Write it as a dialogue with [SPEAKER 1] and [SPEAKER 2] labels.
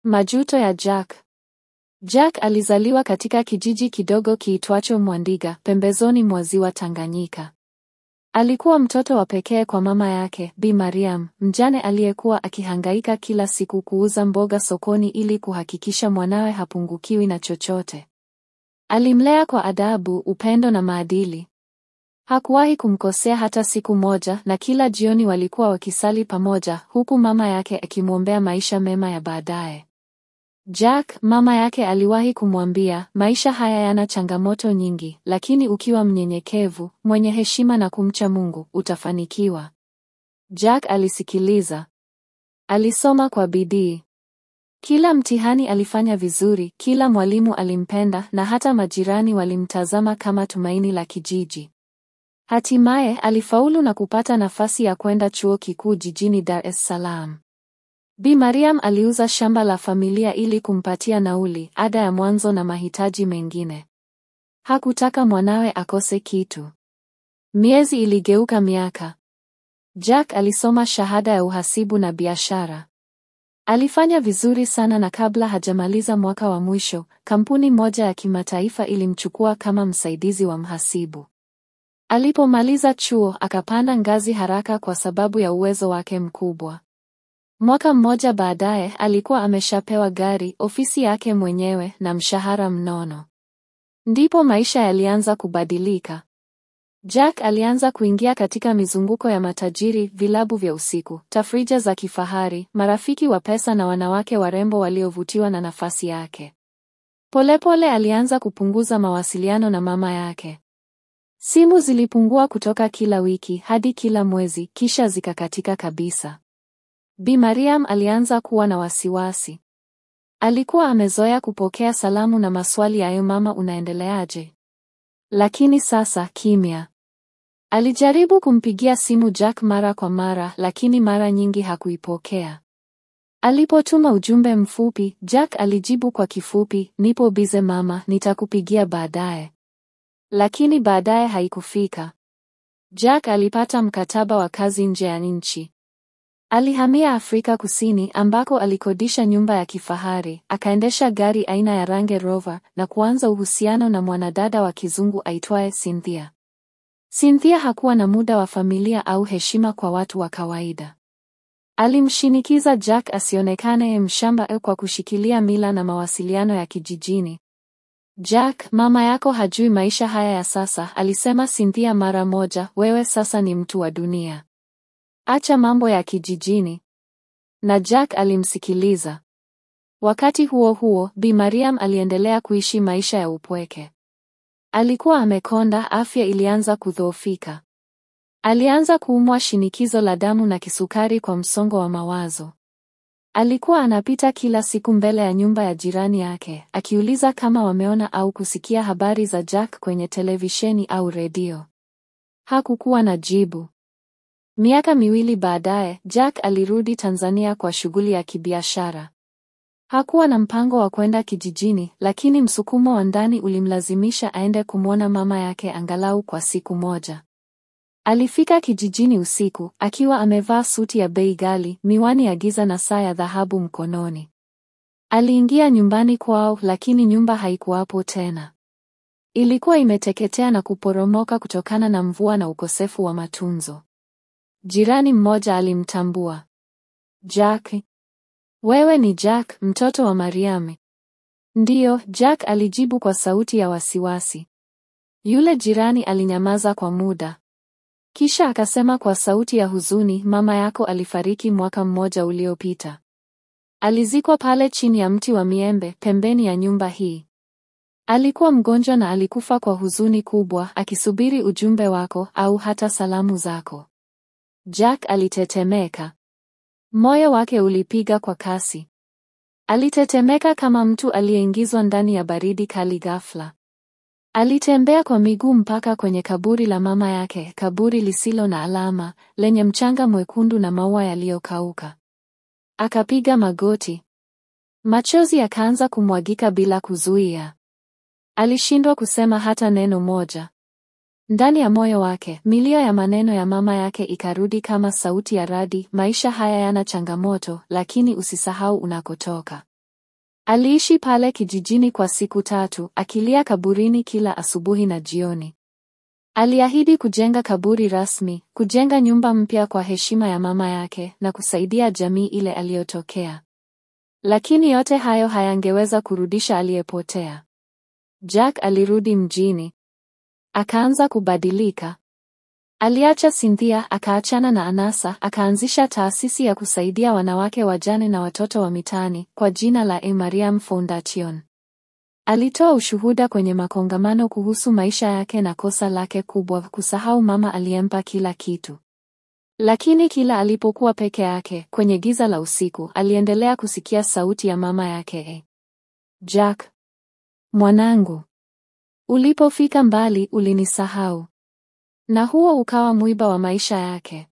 [SPEAKER 1] Majuto ya Jack. Jack alizaliwa katika kijiji kidogo kiitwacho Mwandiga, pembezoni mwa ziwa Tanganyika. Alikuwa mtoto wa pekee kwa mama yake, Bi Mariam, mjane aliyekuwa akihangaika kila siku kuuza mboga sokoni ili kuhakikisha mwanawe hapungukiwi na chochote. Alimlea kwa adabu, upendo na maadili. Hakuwahi kumkosea hata siku moja, na kila jioni walikuwa wakisali pamoja, huku mama yake akimwombea maisha mema ya baadaye. Jack, mama yake aliwahi kumwambia, maisha haya yana changamoto nyingi, lakini ukiwa mnyenyekevu, mwenye heshima na kumcha Mungu, utafanikiwa. Jack alisikiliza. Alisoma kwa bidii. Kila mtihani alifanya vizuri, kila mwalimu alimpenda, na hata majirani walimtazama kama tumaini la kijiji. Hatimaye alifaulu na kupata nafasi ya kwenda chuo kikuu jijini Dar es Salaam. Bi Mariam aliuza shamba la familia ili kumpatia nauli, ada ya mwanzo na mahitaji mengine. Hakutaka mwanawe akose kitu. Miezi iligeuka miaka. Jack alisoma shahada ya uhasibu na biashara. Alifanya vizuri sana, na kabla hajamaliza mwaka wa mwisho, kampuni moja ya kimataifa ilimchukua kama msaidizi wa mhasibu. Alipomaliza chuo, akapanda ngazi haraka kwa sababu ya uwezo wake mkubwa. Mwaka mmoja baadaye, alikuwa ameshapewa gari, ofisi yake mwenyewe na mshahara mnono. Ndipo maisha yalianza kubadilika. Jack alianza kuingia katika mizunguko ya matajiri, vilabu vya usiku, tafrija za kifahari, marafiki wa pesa na wanawake warembo waliovutiwa na nafasi yake. Polepole alianza kupunguza mawasiliano na mama yake. Simu zilipungua kutoka kila wiki hadi kila mwezi, kisha zikakatika kabisa. Bi Mariam alianza kuwa na wasiwasi. Alikuwa amezoea kupokea salamu na maswali ya mama, unaendeleaje? Lakini sasa kimya. Alijaribu kumpigia simu Jack mara kwa mara, lakini mara nyingi hakuipokea. Alipotuma ujumbe mfupi, Jack alijibu kwa kifupi, nipo bize mama, nitakupigia baadaye. Lakini baadaye haikufika. Jack alipata mkataba wa kazi nje ya nchi. Alihamia Afrika Kusini ambako alikodisha nyumba ya kifahari, akaendesha gari aina ya Range Rover na kuanza uhusiano na mwanadada wa kizungu aitwaye Cynthia. Cynthia hakuwa na muda wa familia au heshima kwa watu wa kawaida. Alimshinikiza Jack asionekane mshamba kwa kushikilia mila na mawasiliano ya kijijini. Jack, mama yako hajui maisha haya ya sasa, alisema Cynthia mara moja, wewe sasa ni mtu wa dunia. Acha mambo ya kijijini. Na Jack alimsikiliza. Wakati huo huo, Bi Mariam aliendelea kuishi maisha ya upweke. Alikuwa amekonda, afya ilianza kudhoofika. Alianza kuumwa shinikizo la damu na kisukari kwa msongo wa mawazo. Alikuwa anapita kila siku mbele ya nyumba ya jirani yake, akiuliza kama wameona au kusikia habari za Jack kwenye televisheni au redio. Hakukuwa na jibu. Miaka miwili baadaye, Jack alirudi Tanzania kwa shughuli ya kibiashara. Hakuwa na mpango wa kwenda kijijini, lakini msukumo wa ndani ulimlazimisha aende kumwona mama yake angalau kwa siku moja. Alifika kijijini usiku, akiwa amevaa suti ya bei ghali, miwani ya giza na saa ya dhahabu mkononi. Aliingia nyumbani kwao, lakini nyumba haikuwapo tena. Ilikuwa imeteketea na kuporomoka kutokana na mvua na ukosefu wa matunzo. Jirani mmoja alimtambua. Jack. Wewe ni Jack, mtoto wa Mariam? Ndiyo, Jack alijibu kwa sauti ya wasiwasi. Yule jirani alinyamaza kwa muda. Kisha akasema kwa sauti ya huzuni, mama yako alifariki mwaka mmoja uliopita. Alizikwa pale chini ya mti wa miembe, pembeni ya nyumba hii. Alikuwa mgonjwa na alikufa kwa huzuni kubwa, akisubiri ujumbe wako au hata salamu zako. Jack alitetemeka. Moyo wake ulipiga kwa kasi. Alitetemeka kama mtu aliyeingizwa ndani ya baridi kali ghafla. Alitembea kwa miguu mpaka kwenye kaburi la mama yake, kaburi lisilo na alama, lenye mchanga mwekundu na maua yaliyokauka. Akapiga magoti. Machozi yakaanza kumwagika bila kuzuia. Alishindwa kusema hata neno moja. Ndani ya moyo wake, milio ya maneno ya mama yake ikarudi kama sauti ya radi, maisha haya yana changamoto, lakini usisahau unakotoka. Aliishi pale kijijini kwa siku 3, akilia kaburini kila asubuhi na jioni. Aliahidi kujenga kaburi rasmi, kujenga nyumba mpya kwa heshima ya mama yake na kusaidia jamii ile aliyotokea. Lakini yote hayo hayangeweza kurudisha aliyepotea. Jack alirudi mjini. Akaanza kubadilika. Aliacha Cynthia, akaachana na anasa, akaanzisha taasisi ya kusaidia wanawake wajane na watoto wa mitaani kwa jina la Mariam Foundation. Alitoa ushuhuda kwenye makongamano kuhusu maisha yake na kosa lake kubwa, kusahau mama aliyempa kila kitu. Lakini kila alipokuwa peke yake kwenye giza la usiku, aliendelea kusikia sauti ya mama yake. Jack, mwanangu, ulipofika mbali ulinisahau. Na huo ukawa mwiba wa maisha yake.